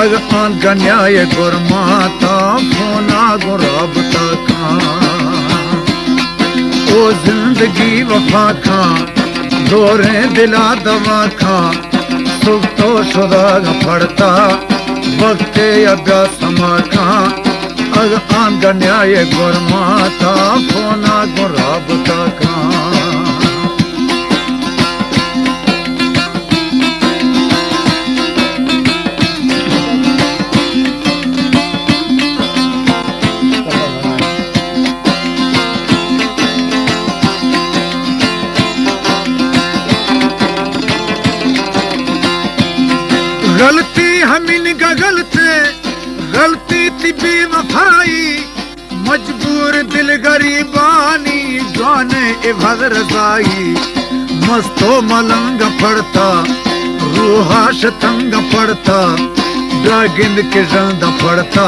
अग आन गन्याय गुरमाता फोना गुराबता खां ओ जिंदगी वफा खां दोरे दिला दवा खां सुख तो शुदा पड़ता वक्त अभ्यास खां अग आन गन्याय गुरमाता फोना गुराबता खां गलती हमिन का गलती थी बेवफाई मजबूर दिल गरीबानी जाने इभद रजाई मस्तो मलंग पड़ता रूहा शतंग पड़ता ड्रागिंद के रंग पड़ता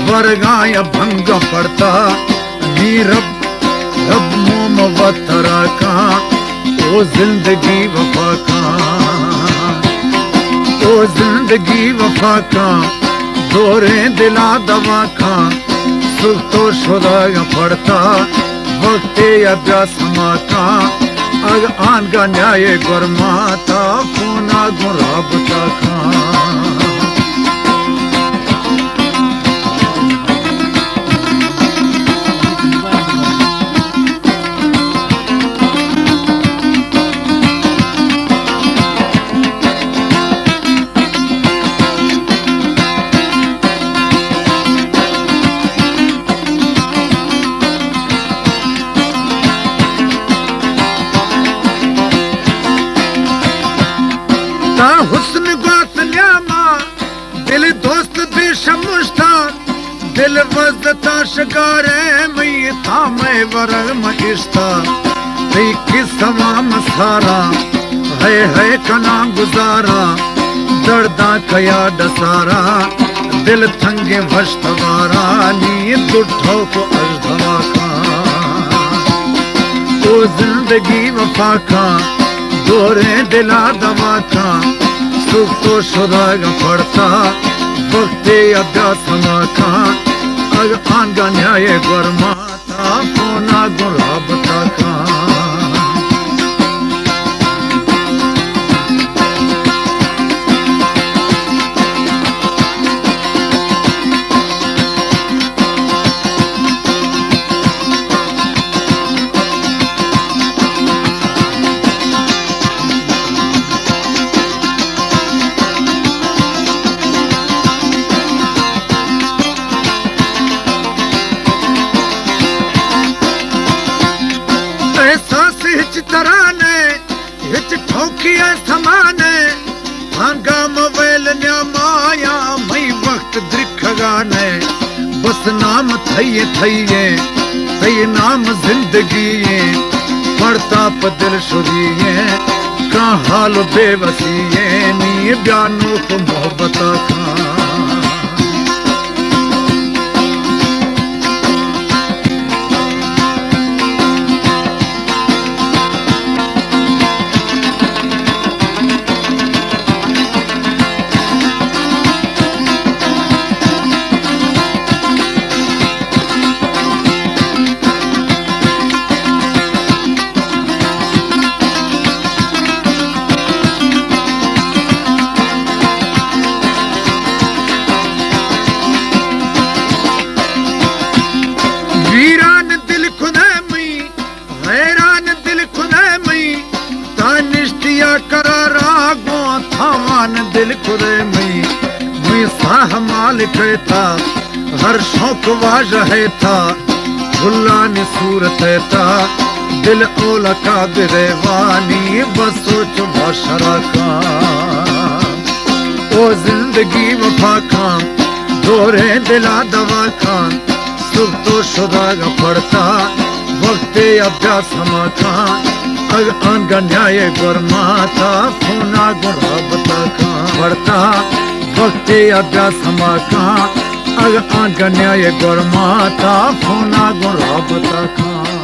वरगाया भंग पड़ता नीरब रब मोम वतरा का ओ जिंदगी वफा का ओ जिंदगी वफा का दोरे दिला दवा का सुख तो शुदा पड़ता वक्त अभ्यास का अग आन का न्याय गुरमाता फोना गुराबता का हुस्न बात न्यामा दिल दोस्त बेशमुश्ता दिल वजता शगारे मई था मैं वरग मगिश्ता तई किस्मा मसारा है कना गुजारा दर्दा कया डसारा दिल थंगे वश्तवारा नींद उठो को अजधवा का ओ जिंदगी वफा का दोरे दिला दवा का सुख तो शुदा पड़ता वक्त अभ्यास का अग आन का न्याय गुरमाता फोना गुराबता का तराने हिच ठोकिया समाने हंगाम वेल न्यामाया मई वक्त द्रिख गाने बस नाम थई थई नाम जिंदगी पड़ता पदिल शुरिये का हाल बेवसी नी बयानों को मोहब्बत का दिल खुदे मैं साह माल कहता हर शौक वाज है था भुल्ला ने सूरत था दिल ओला का बिरेवानी बस सोच बशरा का ओ जिंदगी वफा खां दोरे दिला दवा खां सुख तो शुदा पड़ता वक्त अभ्यास खां अग आन का न्याय गुरमाता फोना गुराबता का पड़ता वक्त अभ्यास का अग आन का न्याय गुरमाता फोना गुराबता का